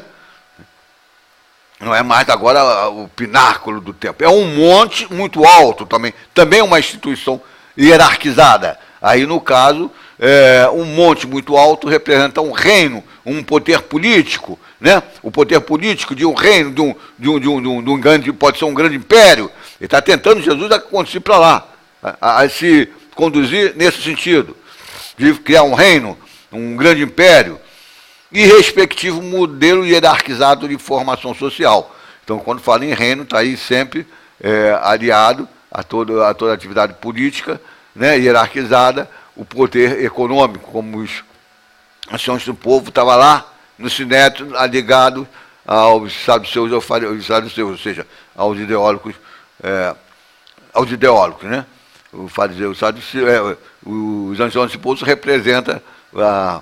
Não é mais agora o pináculo do templo, é um monte muito alto também uma instituição hierarquizada. Aí, no caso, um monte muito alto representa um reino, um poder político, né? O poder político de um reino, de um grande, pode ser um grande império. Ele está tentando Jesus a conduzir para lá, a se conduzir nesse sentido, de criar um reino, um grande império, e respectivo modelo hierarquizado de formação social. Então, quando fala em reino, está aí sempre aliado a toda atividade política, né, hierarquizada, o poder econômico, como os anciões do povo estava lá no Sinédrio, ligado aos saduceus, ou seja, aos ideólogos, né? O fariseu, os anciões do povo representam a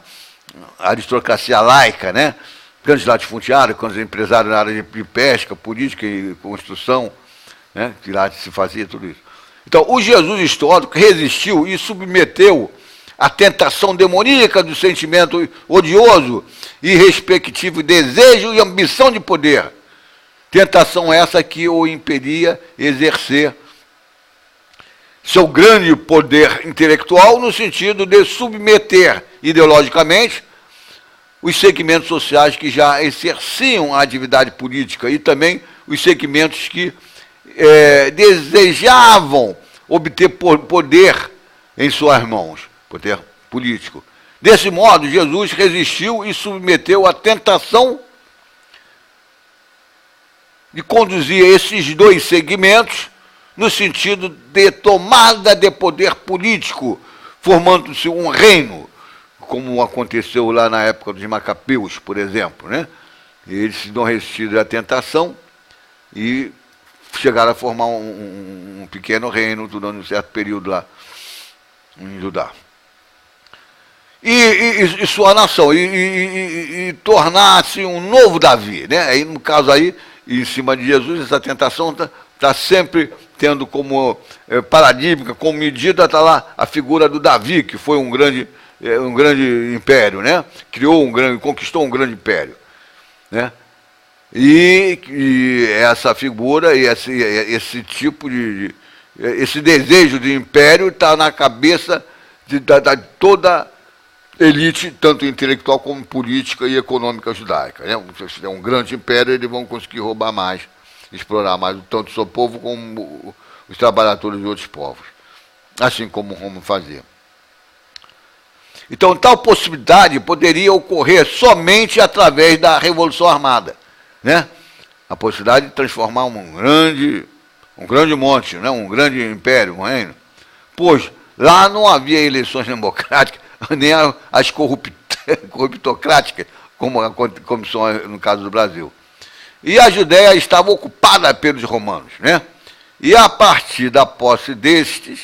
aristocracia laica, né? Grandes latifundiários, grandes empresários na área de pesca, política e construção, né? Que lá se fazia tudo isso. Então, o Jesus histórico resistiu e submeteu à tentação demoníaca do sentimento odioso e respectivo desejo e ambição de poder. Tentação essa que o impedia exercer seu grande poder intelectual no sentido de submeter ideologicamente os segmentos sociais que já exerciam a atividade política e também os segmentos que desejavam obter poder em suas mãos, poder político. Desse modo, Jesus resistiu e submeteu à tentação de conduzir esses dois segmentos no sentido de tomada de poder político, formando-se um reino, como aconteceu lá na época dos Macabeus, por exemplo, né? Eles não resistiram à tentação e chegaram a formar um pequeno reino durante um certo período lá em Judá. E sua nação, e tornar-se um novo Davi, né? Aí, no caso aí, em cima de Jesus, essa tentação está sempre tendo como paradigma, como medida, está lá a figura do Davi, que foi um grande império, né? Conquistou um grande império, né? E essa figura e esse tipo esse desejo de império está na cabeça de toda elite, tanto intelectual como política e econômica judaica, né? Se é um grande império, eles vão conseguir roubar mais, explorar mais tanto o seu povo como os trabalhadores de outros povos, assim como Roma fazia. Então, tal possibilidade poderia ocorrer somente através da Revolução Armada, né? A possibilidade de transformar um grande monte, né? Um grande império, um reino, pois lá não havia eleições democráticas, nem as corruptocráticas, como são no caso do Brasil. E a Judéia estava ocupada pelos romanos, né? E a partir da posse destes,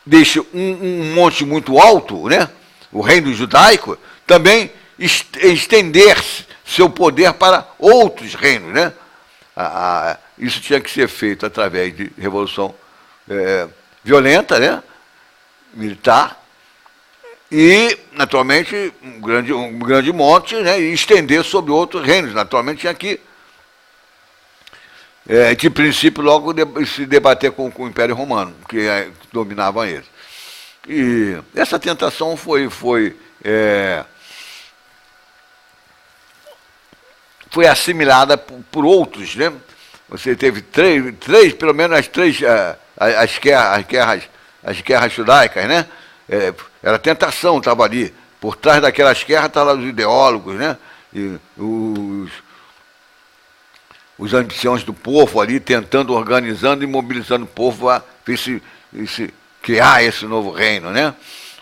deixa um monte muito alto, né? O reino judaico, também estender seu poder para outros reinos, né? Isso tinha que ser feito através de revolução violenta, né? Militar, e, naturalmente, um grande monte, né? E estender sobre outros reinos. Naturalmente, tinha que de princípio logo se debater com o Império Romano, que dominavam eles. E essa tentação foi assimilada por outros, né? Você teve três, pelo menos as guerras judaicas, né? Era tentação, estava ali. Por trás daquelas guerras estavam os ideólogos, né? E os anciãos do povo ali tentando, organizando e mobilizando o povo a criar esse novo reino, né?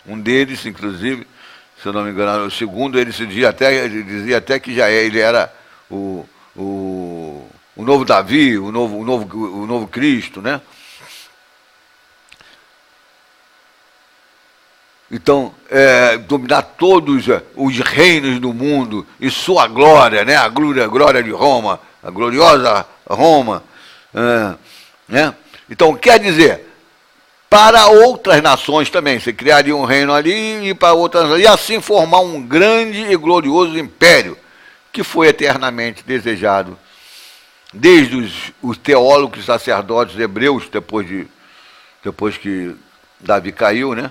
Um deles, inclusive, se eu não me engano, o segundo, ele dizia até que ele era o novo Davi, o novo Cristo, né? Então, dominar todos os reinos do mundo e sua glória, né? A glória de Roma, a gloriosa Roma, né? Então, quer dizer, para outras nações também, você criaria um reino ali e para outras nações, e assim formar um grande e glorioso império, que foi eternamente desejado desde os teólogos e sacerdotes hebreus, depois que Davi caiu, né?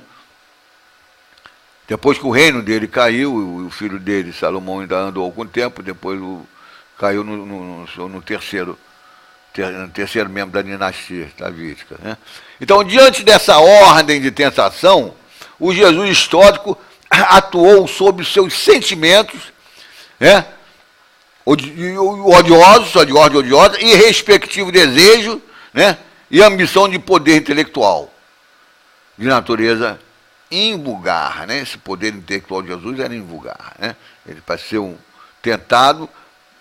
Depois que o reino dele caiu, o filho dele, Salomão, ainda andou algum tempo, depois caiu no terceiro membro da dinastia davídica, né? Então, diante dessa ordem de tentação, o Jesus histórico atuou sobre os seus sentimentos, né? Odiosos e respectivo desejo, né? E ambição de poder intelectual, de natureza invulgar, né? Esse poder intelectual de Jesus era invulgar, né? Ele, para ser tentado,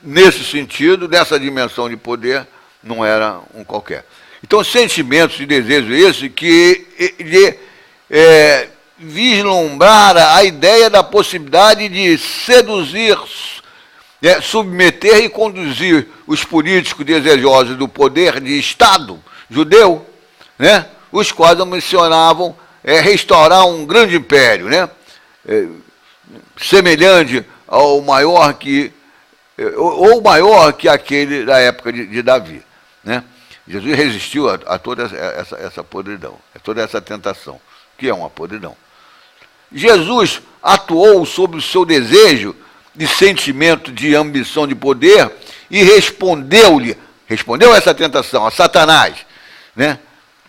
nesse sentido, dessa dimensão de poder, não era um qualquer. Então, sentimentos e desejos esses que vislumbrara a ideia da possibilidade de seduzir, submeter e conduzir os políticos desejosos do poder de Estado judeu, né? Os quais ambicionavam restaurar um grande império, né? Semelhante ao maior ou maior que aquele da época de Davi, né? Jesus resistiu a toda essa podridão, a toda essa tentação, que é uma podridão. Jesus atuou sobre o seu desejo de sentimento de ambição de poder e respondeu a essa tentação, a Satanás, né?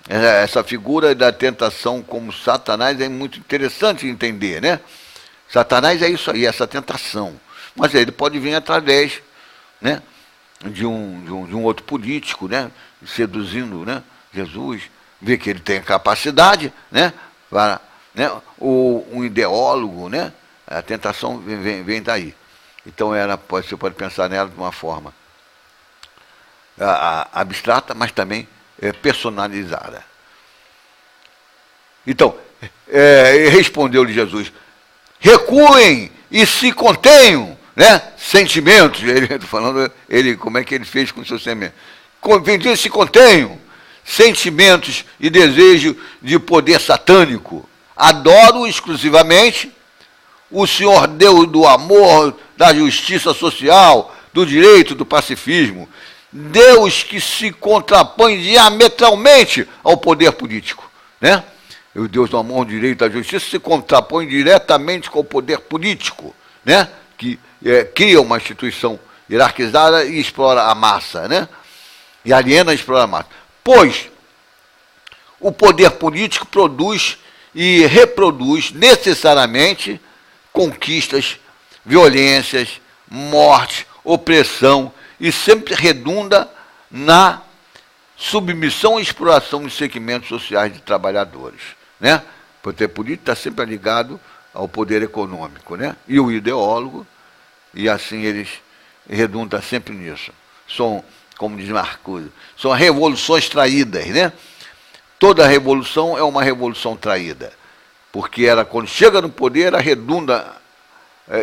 Essa figura da tentação como Satanás é muito interessante entender, né? Satanás é isso aí, essa tentação. Mas ele pode vir através, né, de um outro político, né, seduzindo, né, Jesus, ver que ele tem a capacidade, né, para, né, um ideólogo, né, a tentação vem daí. Então você pode pensar nela de uma forma abstrata, mas também personalizada. Então, respondeu-lhe Jesus: recuem e se contenham, né? Sentimentos, como é que ele fez com o seu semente? Se contenham, sentimentos e desejo de poder satânico. Adoro exclusivamente o Senhor Deus do amor, da justiça social, do direito, do pacifismo. Deus que se contrapõe diametralmente ao poder político, né? O Deus do amor, do direito, da justiça se contrapõe diretamente com o poder político, né? Que cria uma instituição hierarquizada e explora a massa, né? E aliena e explora a massa. Pois o poder político produz e reproduz necessariamente conquistas, violências, morte, opressão, e sempre redunda na submissão e exploração dos segmentos sociais de trabalhadores, né? O poder político está sempre ligado ao poder econômico, né? E o ideólogo, e assim eles redundam sempre nisso. São, como diz Marcuse, são revoluções traídas, né? Toda revolução é uma revolução traída, porque ela, quando chega no poder, ela redunda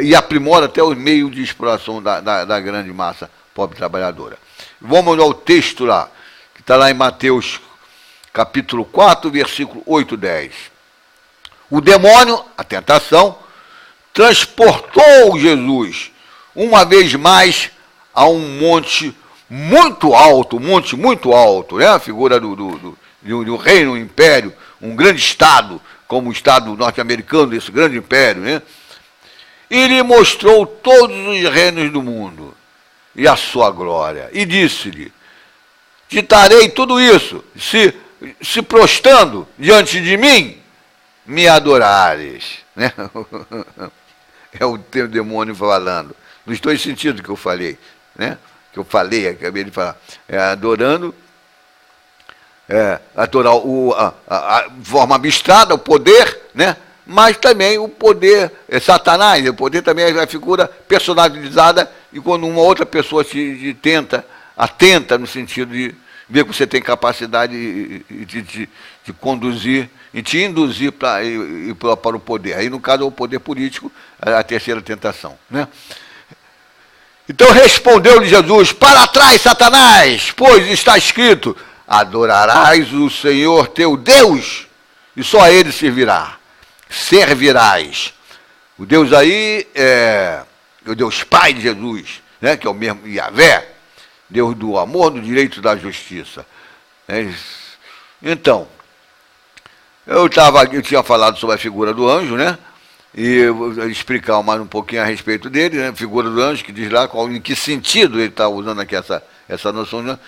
e aprimora até os meios de exploração da grande massa pobre trabalhadora. Vamos ao texto lá, que está lá em Mateus, capítulo 4, versículo 8 e 10. O demônio, a tentação, transportou Jesus, uma vez mais, a um monte muito alto, um monte muito alto, né? A figura do reino, um império, um grande Estado, como o Estado norte-americano, desse grande império, né? E lhe mostrou todos os reinos do mundo e a sua glória. E disse-lhe, te darei tudo isso, se prostrando diante de mim, me adorares. Né? É o teu demônio falando. Nos dois sentidos que eu falei, né? Que eu falei, acabei de falar. Adorando, adorar a forma abstrata, o poder, né? Mas também o poder Satanás, o poder também é a figura personalizada, e quando uma outra pessoa atenta no sentido de ver que você tem capacidade de conduzir e te induzir para o poder. Aí, no caso, é o poder político, a terceira tentação. Né? Então respondeu-lhe Jesus, para trás, Satanás, pois está escrito, adorarás o Senhor teu Deus, e só a ele servirás. O Deus aí é o Deus Pai de Jesus, né, que é o mesmo Yahvé, Deus do amor, do direito e da justiça. Então, eu tinha falado sobre a figura do anjo, né? E eu vou explicar mais um pouquinho a respeito dele, né? Figura do anjo, que diz lá em que sentido ele está usando aqui essa noção de anjo.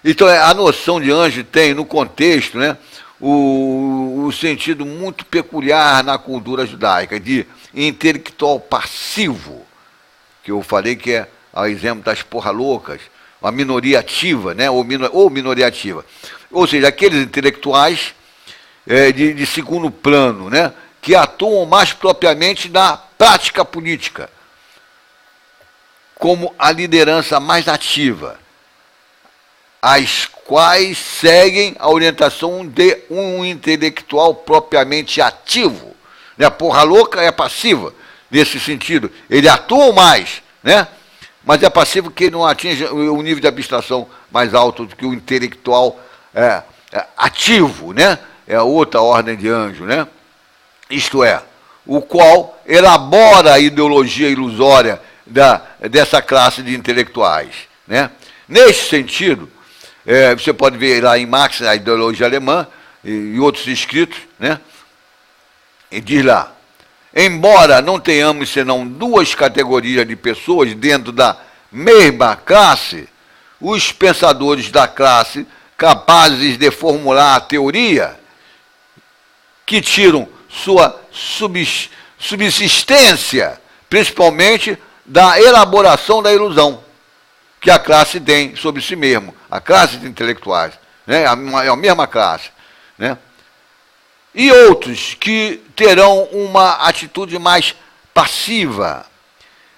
Então, a noção de anjo tem, no contexto, né, o sentido muito peculiar na cultura judaica, de intelectual passivo, que eu falei que é o exemplo das porra loucas, a minoria ativa, né, ou minoria ativa. Ou seja, aqueles intelectuais de segundo plano, né, que atuam mais propriamente na prática política, como a liderança mais ativa, as quais seguem a orientação de um intelectual propriamente ativo. A porra louca é passiva, nesse sentido. Ele atua mais, né? Mas é passivo que não atinge o nível de abstração mais alto do que o intelectual ativo, né? É outra ordem de anjo, né? Isto é, o qual elabora a ideologia ilusória dessa classe de intelectuais, né? Nesse sentido, você pode ver lá em Marx, a ideologia alemã, e outros escritos, né? E diz lá, embora não tenhamos senão duas categorias de pessoas dentro da mesma classe, os pensadores da classe capazes de formular a teoria que tiram sua subsistência, principalmente da elaboração da ilusão que a classe tem sobre si mesmo, a classe de intelectuais, né? É a mesma classe, né? E outros que terão uma atitude mais passiva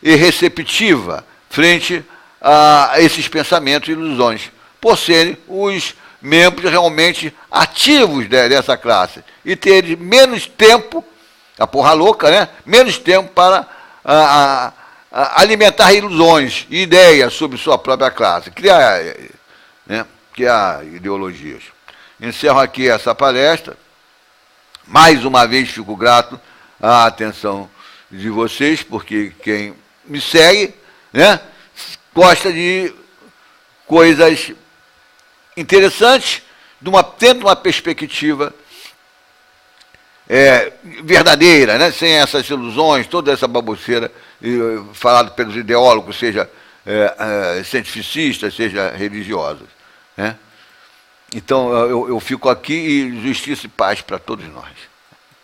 e receptiva frente a esses pensamentos e ilusões, por serem os membros realmente ativos dessa classe e terem menos tempo, a porra louca, né? Menos tempo para alimentar ilusões e ideias sobre sua própria classe, criar ideologias. Encerro aqui essa palestra. Mais uma vez fico grato à atenção de vocês, porque quem me segue, né, gosta de coisas interessantes, tendo uma perspectiva verdadeira, né, sem essas ilusões, toda essa baboseira falada pelos ideólogos, seja cientificistas, seja religiosos, né? Então, eu fico aqui e justiça e paz para todos nós.